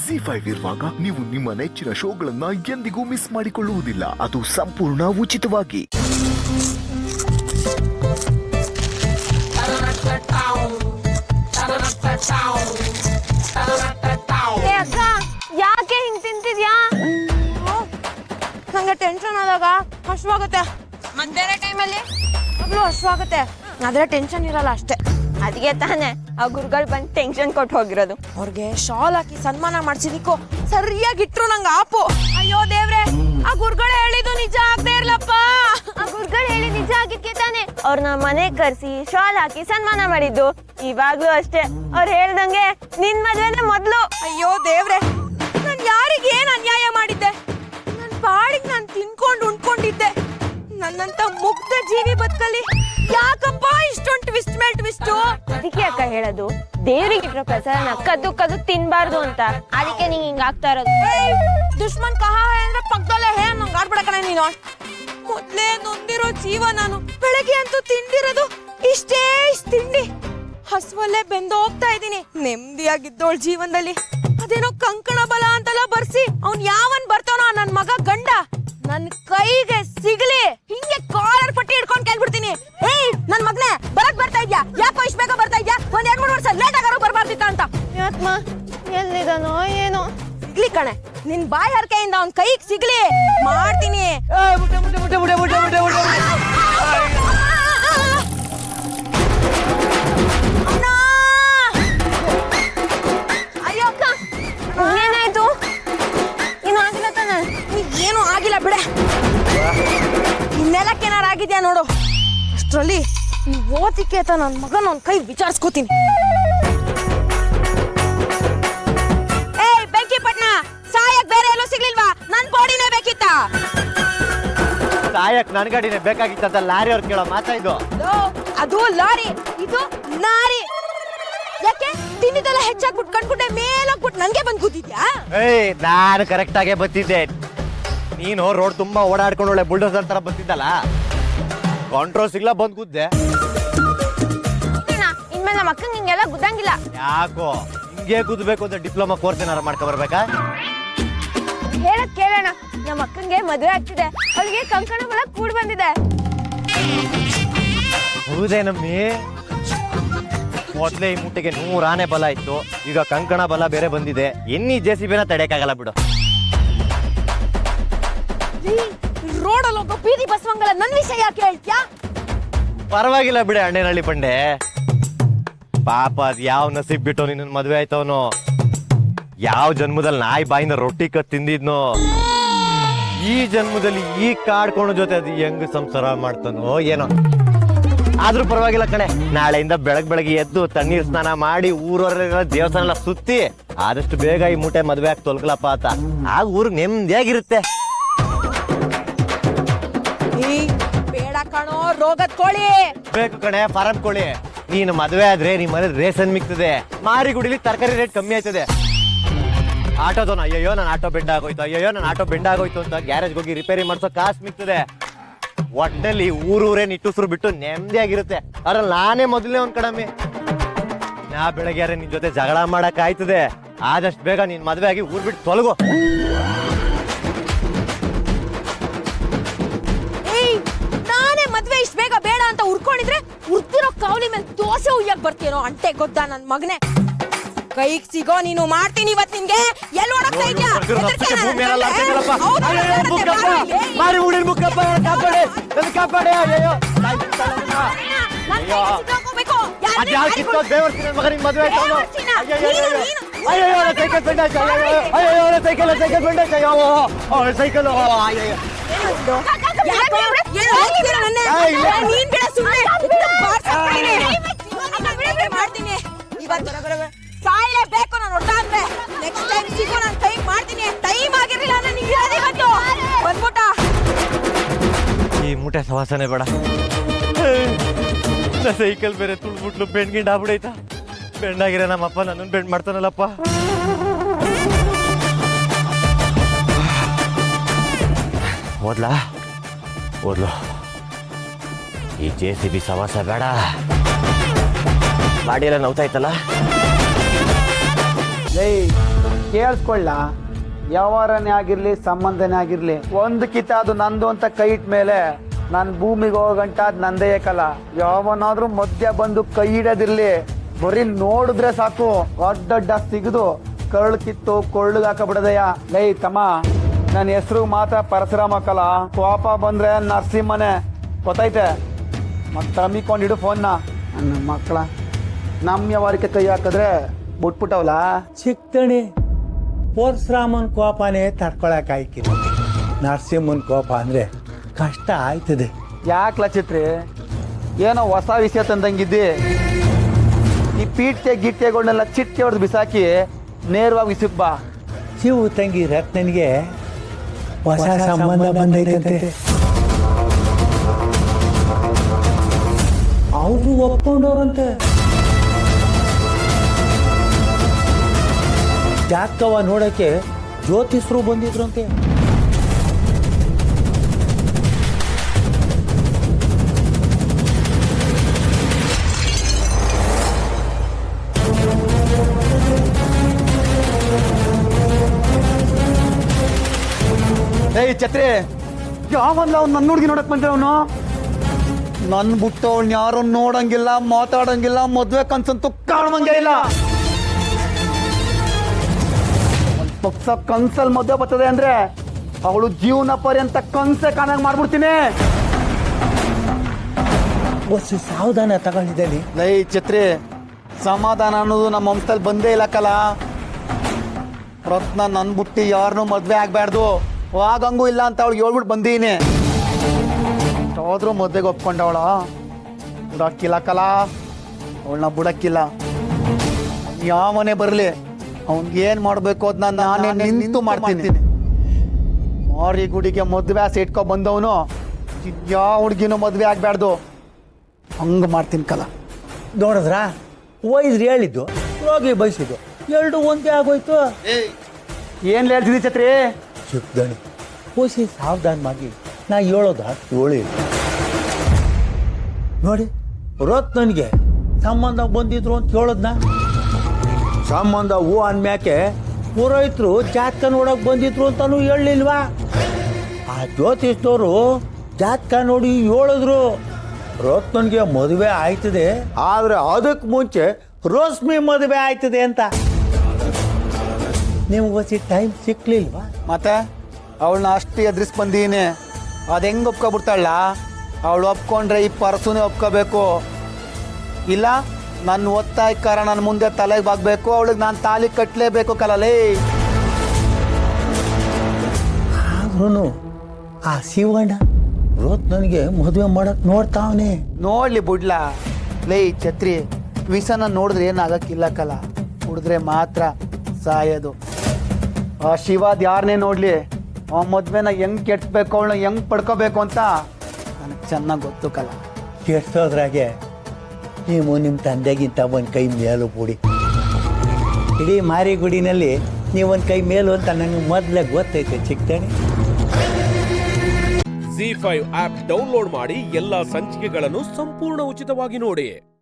ಜಿ5 ಇರುವಾಗ ನೀವು ನಿಮ್ಮ ನೆಚ್ಚಿನ ಶೋಗಳನ್ನ ಎಂದಿಗೂ ಮಿಸ್ ಮಾಡಿಕೊಳ್ಳುವುದಿಲ್ಲ. ಅದು ಸಂಪೂರ್ಣ ಉಚಿತವಾಗಿ. ಯಾಕೆ ಹಿಂಗ್ ತಿಂತಿದ್ಯಾ? ನಂಗೆ ಟೆನ್ಷನ್ ಆದಾಗ ಹಶ್ವಾಗುತ್ತೆ. ಮಧ್ಯಾಹ್ನ ಟೈಮಲ್ಲಿ ಆಗ್ಲೂ ಹಶ್ವಾಗುತ್ತೆ. ಆದ್ರೆ ಟೆನ್ಷನ್ ಇರಲ್ಲ ಅಷ್ಟೇ. ಅದಕ್ಕೆ ತಾನೇ ಆ ಗುರುಗಳು ಬಂದು ಟೆನ್ಷನ್ ಕೊಟ್ಟು ಹೋಗಿರೋದು. ಅವ್ರಿಗೆ ಶಾಲ್ ಹಾಕಿ ಸನ್ಮಾನ ಮಾಡ್ಸಿದಿಕ್ಕೋ ಸರಿಯಾಗಿಟ್ರು ನಂಗೆ ಆಪು. ಅಯ್ಯೋ ದೇವ್ರೆ, ಆ ಗುರುಗಳು ಹೇಳಿದ್ದು ನಿಜ ಆಗದೆ ಇರ್ಲಪ್ಪ. ಆ ಗುರುಗಳು ಹೇಳಿ ನಿಜ ಆಗಿದ್ಕೆ ತಾನೆ ಅವ್ರನ್ನ ಮನೆ ಕರ್ಸಿ ಶಾಲ್ ಹಾಕಿ ಸನ್ಮಾನ ಮಾಡಿದ್ದು. ಇವಾಗ್ಲೂ ಅಷ್ಟೇ, ಅವ್ರು ಹೇಳ್ದಂಗೆ ನಿನ್ ಮದ್ವೆನೆ ಮೊದ್ಲು. ಅಯ್ಯೋ ದೇವ್ರೆ, ನಾನ್ ಯಾರಿಗೆ ಏನ್ ಅನ್ಯಾಯ ಮಾಡಿದ್ದೆ? ನನ್ ಪಾಡಿಗೆ ನಾನ್ ತಿನ್ಕೊಂಡು ಉಣ್ಕೊಂಡಿದ್ದೆ. ನನ್ನಂತ ಮುಗ್ಧ ಜೀವಿ ಬದುಕಲಿ ಯಾಕಪ್ಪ ಇಷ್ಟೊಂದು ಟ್ವಿಸ್ಟ್ ಮೇಲ್ ಟ್ವಿಸ್ಟ್? ಅದಕ್ಕೆ ಅಕ್ಕ ಹೇಳೋದು, ದೇವ್ರಿಗೆ ಇಟ್ರೋ ಪ್ರಸಾದನ ಕದ್ದು ಕದ್ದು ತಿನ್ಬಾರ್ದು ಅಂತ. ಅದಕ್ಕೆ ನೀನ್ ಹಿಂಗ ಆಗ್ತಾ ಇರೋದು. ದುಶ್ಮನ್ ಕಹಾ ಹೈ ಅಂದ್ರೆ ಪಕ್ಕದಲ್ಲೇ ಹೇ ಅನ್ನೋ ಗಾಡ್ಬಿಡ ಕಣೆ ನೀನು. ಮೊದ್ಲೇ ನೊಂದಿರೋ ಜೀವ ನಾನು. ಬೆಳಗ್ಗೆ ಅಂತೂ ತಿಂದಿರೋದು ಇಷ್ಟೇ ತಿಂಡಿ. ಹಸುವಲ್ಲೇ ಬೆಂದು ಹೋಗ್ತಾ ಇದ್ದೀನಿ. ನೆಮ್ಮದಿಯಾಗಿದ್ದೋಳ್ ಜೀವನದಲ್ಲಿ ಅದೇನೋ ಕಂಕಣ ಬಲ ಅಂತೆಲ್ಲ ಬರ್ಸಿ ಅವ್ನ್ ಯಾವನ್ ಬರ್ತಾನೋ ನನ್ ಮಗ ಗಂಡ ನನ್ ಕೈಗೆ ಸಿಗ್ಲಿ ಹಿಂಗೆ ಕಾಲರ್ ಪಟ್ಟಿ ಹಿಡ್ಕೊಂಡ್ ಕೇಳ್ಬಿಡ್ತೀನಿ. ಏಯ್ ನನ್ ಮಗ್ನೆ ಬರಕ್ ಬರ್ತಾ ಇದ್ಯಾ? ಯಾಕೋ ಇಷ್ಟ ಬೇಗ ಬರ್ತಾ ಇದ್ಯಾ? ಒಂದ್ 2-3 ವರ್ಷ ಲೇಟ್ ಆಗಾರು ಬರ್ಬಾರ್ದಿತ್ತ ಅಂತ. ಯಾತ್ಮ ಎಲ್ಲಿದಾನೋ ಏನೋ. ಸಿಗ್ಲಿ ಕಣೆ, ನಿನ್ ಬಾಯಿ ಹರಕೆಯಿಂದ ಅವ್ನ್ ಕೈಗೆ ಸಿಗ್ಲಿ ಮಾಡ್ತೀನಿ. ಅಯ್ಯೋ ಅಕ್ಕ, ಏನಾಯ್ತು? ಏನು ಆಗಿಲ್ಲ ತಾನೆ? ಏನು ಆಗಿಲ್ಲ ಬಿಡೆ. ನೆಲಕ್ಕೇನಾರ ಆಗಿದ್ಯಾ ನೋಡು. ಅಷ್ಟ್ರಲ್ಲಿ ಓದಿಕೆ ಅಂತ ನನ್ ಮಗನ ಒಂದ್ ಕೈ ವಿಚಾರಿಸ್ಕೋತೀನಿ. ಏಯ್ ಬೆಂಕಿ ಪಟ್ನ, ಸಾಯಕ್ ಬೇರೆ ಎಲ್ಲೂ ಸಿಗ್ಲಿಲ್ವಾ? ನನ್ ಬಾಡಿನೇ ಬೇಕಿತ್ತ? ಸಾಯಕ್ ನನ್ ಗಾಡಿನೇ ಬೇಕಾಗಿತ್ತಂತ ಲಾರಿ ಅವ್ರು ಕೇಳೋ ಮಾತಾ ಇದು. ಅದು ಲಾರಿ, ಇದು ನಾರಿ. ಯಾಕೆ ತಿಂದಿದ್ದೆಲ್ಲ ಹೆಚ್ಚಾಗ್ಬಿಟ್ಟು ಕಣ್ಗುಡ್ಡೆ ಮೇಲಾಗ್ಬಿಟ್ಟು ನಂಗೆ ಬಂದ್ ಕೂತಿದ್ಯಾ? ಏಯ್ ನಾನು ಕರೆಕ್ಟ್ ಆಗೇ ಬರ್ತಿದ್ದೆ. ನೀನು ರೋಡ್ ತುಂಬಾ ಓಡಾಡ್ಕೊಂಡು ಒಳ್ಳೆ ಬುಲ್ಡೋಸರ್ ತರ ಬರ್ತಿದ್ದಲ್ಲ, ಕಾಂಟ್ರೋಲ್ ಸಿಗ್ಲಾ ಬಂದ್ ಕೂದ್ದೆ. ಇನ್ಮೇಲೆ ನಮ್ಮ ಅಕ್ಕಂಗೆ ಹಿಂಗೆಲ್ಲ ಗುದ್ದಂಗಿಲ್ಲ. ಯಾಕೋ ಹಿಂಗೆ ಕೂದ್ಬೇಕು ಅಂತ ಡಿಪ್ಲೊಮಾ ಕೋರ್ಸ್ ಏನಾರ ಮಾಡ್ಕೊ ಬರ್ಬೇಕಾ? ಹೇಳಕ್ ಕೇಳೋಣ, ನಮ್ಮ ಅಕ್ಕಂಗೆ ಮದುವೆ ಆಗ್ತಿದೆ. ಅವಳಿಗೆ ಕಂಕಣ ಬಲ ಕೂಡ್ ಬಂದಿದೆ. ಹೌದೇನಮ್ಮಿ? ಮೊದ್ಲೇ ಈ ಮುಟ್ಟಿಗೆ 100 ಆನೆ ಬಲ ಇತ್ತು, ಈಗ ಕಂಕಣ ಬಲ ಬೇರೆ ಬಂದಿದೆ. ಎನ್ನಿ JCB ತಡೆಯಕ್ಕಾಗಲ್ಲ ಬಿಡು. ರೋಡಲ್ಲಿ ಹೋಗೋ ಬೀದಿ ಬಸವಂಗಲ ನನ್ ವಿಷಯ ಯಾಕೆ ಹೇಳ್ತ್ಯಾ? ಪರವಾಗಿಲ್ಲ ಬಿಡೆ ಅಣ್ಣನಹಳ್ಳಿ ಪಂಡೆ. ಪಾಪ ಅದ್ ಯಾವ ನಸೀಬ್ ಬಿಟ್ಟು ನಿನ್ನ ಮದ್ವೆ ಆಯ್ತವನು. ಯಾವ ಜನ್ಮದಲ್ಲಿ ನಾಯಿ ಬಾಯಿಂದ ರೊಟ್ಟಿ ಕತ್ ತಿಂದಿದ್ನೋ, ಈ ಜನ್ಮದಲ್ಲಿ ಈ ಕಾಡ್ಕೊಂಡ ಜೊತೆ ಅದು ಹೆಂಗ್ ಸಂಸಾರ ಮಾಡ್ತಾನೋ ಏನೋ. ಆದ್ರೂ ಪರವಾಗಿಲ್ಲ ಕಣೆ, ನಾಳೆಯಿಂದ ಬೆಳಗ್ಗೆ ಎದ್ದು ತಣ್ಣೀರ್ ಸ್ನಾನ ಮಾಡಿ ಊರವರೆಲ್ಲ ದೇವಸ್ಥಾನ ಎಲ್ಲ ಸುತ್ತಿ ಆದಷ್ಟು ಬೇಗ ಈ ಮೂಟೆ ಮದ್ವೆ ಆಗಿ ತೊಲ್ಕಲಪ್ಪ ಅಂತ. ಆಗ ಊರಿಗೆ ನೆಮ್ಮದಿಯಾಗಿರುತ್ತೆ. ಬೇಡ ಕಣೋ ರೋಗದ್ ಕೋಳಿ. ಬೇಕು ಕಣೆ ಫಾರಂ ಕೋಳಿ. ನೀನು ಮದ್ವೆ ಆದ್ರೆ ನಿಮ್ ಮನೆ ರೇಷನ್ ಮಿಕ್ತದೆ, ಮಾರಿಗುಡಿಲಿ ತರಕಾರಿ ರೇಟ್ ಕಮ್ಮಿ ಆಯ್ತದೆ. ಆಟೋದವನು ಅಯ್ಯೋ ನನ್ನ ಆಟೋ ಬೆಂಡ್ ಆಗೋಯ್ತು, ಅಯ್ಯೋ ನನ್ನ ಆಟೋ ಬೆಂಡ್ ಆಗೋಯ್ತು ಅಂತ ಗ್ಯಾರೇಜ್ ಹೋಗಿ ರಿಪೇರಿ ಮಾಡ್ಸೋ ಕಾಸು ಮಿಕ್ತದೆ. ಒಟ್ಟಲ್ಲಿ ಊರೂರೇ ನಿಟ್ಟುಸ್ರು ಬಿಟ್ಟು ನೆಮ್ಮದಿಯಾಗಿರುತ್ತೆ. ಅದ್ರಲ್ಲಿ ನಾನೇ ಮೊದಲನೇ ಒಂದ್ ಕಡಮೆ. ನಾ ಬೆಳಗ್ಗೆ ಯಾರೇ ನಿನ್ ಜೊತೆ ಜಗಳ ಮಾಡಕ್ ಆಯ್ತದೆ. ಆದಷ್ಟು ಬೇಗ ನೀನ್ ಮದ್ವೆ ಆಗಿ ಊರ್ ಬಿಟ್ಟು ತೊಲಗು. ನಾನೇ ಮದ್ವೆ ಇಷ್ಟ ಬೇಗ ಬೇಡ ಅಂತ ಉರ್ಕೊಂಡಿದ್ರೆ ಉರ್ತಿರೋ ಕಾವಲಿ ಮೇಲೆ ದೋಸೆ ಉಯ್ಯಕ್ ಬರ್ತೀನೋ ಅಂಟೆ ಗೊತ್ತಾ ನನ್ ಮಗನೆ. ಕೈಗ್ ಸಿಗೋ ನೀನು ಮಾಡ್ತೀನಿ ಇವತ್ ನಿನ್ಗೆ. ಎಲ್ಲಿ ಓಡಕ್ತಾ ಇದ್ಯಾ? ಮಾರಿ ಊಡಿನ ಮುಕ್ಕಪ್ಪ ಕಾಪಾಡಿ, ನನ್ನ ಕಾಪಾಡಿ. ಅಯ್ಯೋ ಅದ್ಯಾವ ಕಿತ್ತೋ ದೇವರ್ಸಿ ನನ್ನ ಮಗನಿಗೆ ಮದುವೆ ಆಯ್ತು. ಅಯ್ಯೋ ಸೈಕಲ್ ಬೆಂಡ್ ಆಯ್ತು. ಅಯ್ಯೋ ಸೈಕಲ್ ಬೆಂಡ್ ಆಯ್ತು. ಅಯ್ಯೋ ಸೈಕಲ್. ಅಯ್ಯೋ ಮಾಡ್ತೀನಿ ಇವತ್ತು. ಸಾಯ್ಲೇಬೇಕು ನಾನು ಒಟ್ಟಾದ್ರೆ. ನೆಕ್ಸ್ಟ್ ಟೈಮ್ ಸಿಗೋ ನಾನು ಟೈಮ್ ಮಾಡ್ತೀನಿ. ಟೈಮ್ ಆಗಿರ್ಲಿಲ್ಲ ಅಂದ್ರೆ ನಿಂಗೆ ಇವತ್ತು ಬಂದ್ಬಿಟ್ಟ. ಈ ಮೂಟೆ ಸವಾಸನೆ ಬೇಡ. ಸೈಕಲ್ ಬೇರೆ ತುಳ್ಬಿಟ್ಲು ಬೆಂಡ್ ಗಿಂಡ್ ಆಗ್ಬಿಡೈತಾ. ಬೆಂಡಾಗಿರ ನಮ್ಮಪ್ಪ ನನ್ನನ್ನು ಬೆಂಡ್ ಮಾಡ್ತಾನಲ್ಲಪ್ಪ. ಓದ್ಲಾ ಓದ್ಲು. ಈ JCB ಸವಾಸ ಬೇಡ. ಬಾಡಿ ಎಲ್ಲ ನೋವ್ತಾ ಇತ್ತಲ್ಲ. ಕೇಳಿಸ್ಕೊಳ್ಳ, ವ್ಯವಹಾರನೇ ಆಗಿರ್ಲಿ ಸಂಬಂಧನೇ ಆಗಿರ್ಲಿ, ಒಂದು ಕಿತ್ತ ಅದು ನಂದು ಅಂತ ಕೈ ಇಟ್ಟ ಮೇಲೆ ನಾನು ಭೂಮಿಗೆ ಹೋಗಂಟ ಅದು ನಂದೇ ಕಲ. ಯಾವನಾದ್ರೂ ಮಧ್ಯ ಬಂದು ಕೈ ಹಿಡೋದಿರ್ಲಿ, ಬರೀ ನೋಡಿದ್ರೆ ಸಾಕು ಅಡ್ಡಡ್ಡ ಸಿಗದು ಕರಳು ಕಿತ್ತು ಕೊಳ್ಳಿಗೆ ಹಾಕಬಿಡದಯ್ಯ. ಲೈ ತಮ್ಮ, ನನ್ನ ಹೆಸರು ಮಾತ್ರ ಪರಶುರಾಮ ಕಲ, ಕೋಪ ಬಂದ್ರೆ ನರಸಿಂಹನೇ, ಗೊತ್ತೈತೆ? ಮತ್ತೆ ಅಮ್ಮಿಕೊಂಡಿಡು ಫೋನ್ನ. ನನ್ನ ಮಕ್ಕಳ ನಮ್ಮ ವ್ಯವಹಾರಕ್ಕೆ ಕೈ ಹಾಕಿದ್ರೆ ಬಿಟ್ಬಿಟ್ಟವಲ್ಲ. ಚಿಕ್ಕಣಿ ಪರಶುರಾಮನ್ ಕೋಪನೇ ತಡ್ಕೊಳಕ್ ಆಯ್ಕಿಲ್ಲ, ನರಸಿಂಹನ್ ಕೋಪ ಅಂದ್ರೆ ಕಷ್ಟ ಆಯ್ತದೆ. ಯಾಕ್ಲ ಚಿತ್ರಿ, ಏನೋ ಹೊಸ ವಿಷಯ ತಂದಂಗಿದ್ದಿ. ಈ ಪೀಠೆ ಗಿಟ್ಟೆಗಳನ್ನೆಲ್ಲ ಚಿಟ್ಟೆ ಹೊಡೆದು ಬಿಸಾಕಿ ನೇರವಾಗಿ ವಿಸಿಕ್ ಬಾ. ಶಿವು ತಂಗಿ ರತ್ನನಿಗೆ ಹೊಸ ಸಂಬಂಧ ಬಂದೈತಂತೆ. ಅವರು ಒಪ್ಕೊಂಡವ್ರಂತೆ. ಜಾತಕವ ನೋಡಕ್ಕೆ ಜ್ಯೋತಿಷ್ರು ಬಂದಿದ್ರಂತೆ. ಏಯ್ ಛತ್ರಿ, ಯಾವಲ್ಲ ಅವ್ನು ನನ್ನ ಹುಡುಗಿ ನೋಡಕ್ ಬಂದ್ರೆ ಅವನು ನನ್ ಬಿಟ್ಟು ಅವ್ನ ಯಾರು ನೋಡಂಗಿಲ್ಲ, ಮಾತಾಡಂಗಿಲ್ಲ, ಮದ್ವೆ ಕನ್ಸಂತೂ ಕಾಣಂಗೆ ಇಲ್ಲ. ಒಂದ್ ಪಕ್ಷ ಕನ್ಸಲ್ ಮದ್ವೆ ಬರ್ತದೆ ಅಂದ್ರೆ ಅವಳು ಜೀವನ ಪರ್ಯಂತ ಕನ್ಸೆ ಕಾಣಂಗ್ ಮಾಡ್ಬಿಡ್ತೀನಿ. ವರ್ಷ ಸಾವಧಾನ ತಗೊಂಡಿದ್ದೇನೆ. ಲೈ ಛತ್ರಿ, ಸಮಾಧಾನ ಅನ್ನೋದು ನಮ್ಮ ವಂಶದಲ್ಲಿ ಬಂದೇ ಇಲ್ಲ ಕಲ. ರತ್ನ ನನ್ ಬಿಟ್ಟು ಯಾರನ್ನೂ ಮದ್ವೆ ಆಗ್ಬಾರ್ದು, ಆಗಂಗೂ ಇಲ್ಲ ಅಂತ ಅವಳಿಗೆ ಹೇಳ್ಬಿಟ್ಟು ಬಂದೀನಿ. ಯಾವ್ದ್ರೂ ಮದ್ವೆಗೆ ಒಪ್ಕೊಂಡವಳ ಬುಡಕ್ಕಿಲ್ಲ ಕಲ, ಅವಳನ್ನ ಬುಡಕ್ಕಿಲ್ಲ. ಯಾವನೇ ಬರಲಿ, ಅವನ್ಗೇನ್ ಮಾಡ್ಬೇಕು ಅದನ್ನ ನಾನೇ ನಿಂತು ಮಾಡ್ತೀನಿ. ಮಾರಿ ಗುಡಿಗೆ ಮದ್ವೆ ಆಸೆ ಇಟ್ಕೊ ಬಂದವನು ಯಾವ ಹುಡುಗಿನೂ ಮದ್ವೆ ಆಗ್ಬಾರ್ದು, ಹಂಗ ಮಾಡ್ತೀನಿ ಕಲ. ನೋಡಿದ್ರ ಒಯ್ದ್ರಿ ಹೇಳಿದ್ದು, ರೋಗಿ ಬಯಸಿದ್ದು, ಎರಡು ಒಂದೇ ಆಗೋಯ್ತು. ಏನ್ ಹೇಳ್ತಿದ್ದಿ ಛತ್ರಿ? ಚಿಕ್ಕದಣಿ ಖುಷಿ ಸಾವಧಾನವಾಗಿ ನಾ ಹೇಳೋದ ಹೇಳಿ ನೋಡಿ. ರತ್ನನಿಗೆ ಸಂಬಂಧ ಬಂದಿದ್ರು ಅಂತ ಹೇಳೋದ್ನ. ಸಂಬಂಧ ಹೂ ಅಂದ್ಮ್ಯಾಕೆ ಪುರೋಹಿತರು ಜಾತಕ ನೋಡಕ್ ಬಂದಿದ್ರು ಅಂತಾನು ಹೇಳಲಿಲ್ವಾ? ಆ ಜ್ಯೋತಿಷ್ದವರು ಜಾತಕ ನೋಡಿ ಹೇಳಿದ್ರು ರತ್ನನ್ಗೆ ಮದುವೆ ಆಯ್ತದೆ, ಆದ್ರೆ ಅದಕ್ಕೆ ಮುಂಚೆ ರೋಶ್ಮಿ ಮದುವೆ ಆಯ್ತದೆ ಅಂತ. ನಿಮ್ಗೆ ಹೊಸ ಟೈಮ್ ಸಿಕ್ಲಿಲ್ವಾ? ಮತ್ತೆ ಅವಳನ್ನ ಅಷ್ಟು ಎದುರಿಸಿ ಬಂದೀನಿ, ಅದು ಹೆಂಗೆ ಒಪ್ಕೊಬಿಡ್ತಾಳ? ಅವಳು ಒಪ್ಕೊಂಡ್ರೆ ಈ ಪರಸುನೇ ಒಪ್ಕೋಬೇಕು, ಇಲ್ಲ ನನ್ನ ಒತ್ತಾಯಕಾರ ನನ್ನ ಮುಂದೆ ತಲೆಗೆ ಬಾಗಬೇಕು, ಅವಳಿಗೆ ನಾನು ತಾಲಿ ಕಟ್ಟಲೇಬೇಕು ಕಲಲೇ. ಆದ್ರೂ ಆ ಶಿವಣ್ಣ ರತ್ನನಿಗೆ ಮದುವೆ ಮಾಡಕ್ ನೋಡ್ತಾವನೆ. ನೋಡ್ಲಿ ಬಿಡ್ಲ ಲೇ ಛತ್ರಿ, ವಿಷನ ನೋಡಿದ್ರೆ ಏನಾಗಕ್ಕಿಲ್ಲ ಕಲ, ಕುಡಿದ್ರೆ ಮಾತ್ರ ಸಾಯೋದು. ಆ ಶಿವಾದ್ ಯಾರನ್ನೇ ನೋಡ್ಲಿ, ಆ ಮದ್ವೆನ ಹೆಂಗ್ ಕೆಡ್ಸ್ಬೇಕು, ಅವಳನ್ನ ಹೆಂಗ್ ಪಡ್ಕೋಬೇಕು ಅಂತ ನನಗೆ ಚೆನ್ನಾಗಿ ಗೊತ್ತು ಕಲ. ಕೆಡ್ಸೋದ್ರಾಗೆ ನೀವು ನಿಮ್ಮ ತಂದೆಗಿಂತ ಒಂದು ಕೈ ಮೇಲು ಬಿಡಿ. ಇಡೀ ಮಾರಿಗುಡಿನಲ್ಲಿ ನೀವೊಂದು ಕೈ ಮೇಲು ಅಂತ ನನಗೆ ಮೊದಲೇ ಗೊತ್ತೈತೆ ಚಿಕ್ಕದಣಿ. ZEE5 ಆಪ್ ಡೌನ್ಲೋಡ್ ಮಾಡಿ ಎಲ್ಲಾ ಸಂಚಿಕೆಗಳನ್ನು ಸಂಪೂರ್ಣ ಉಚಿತವಾಗಿ ನೋಡಿ.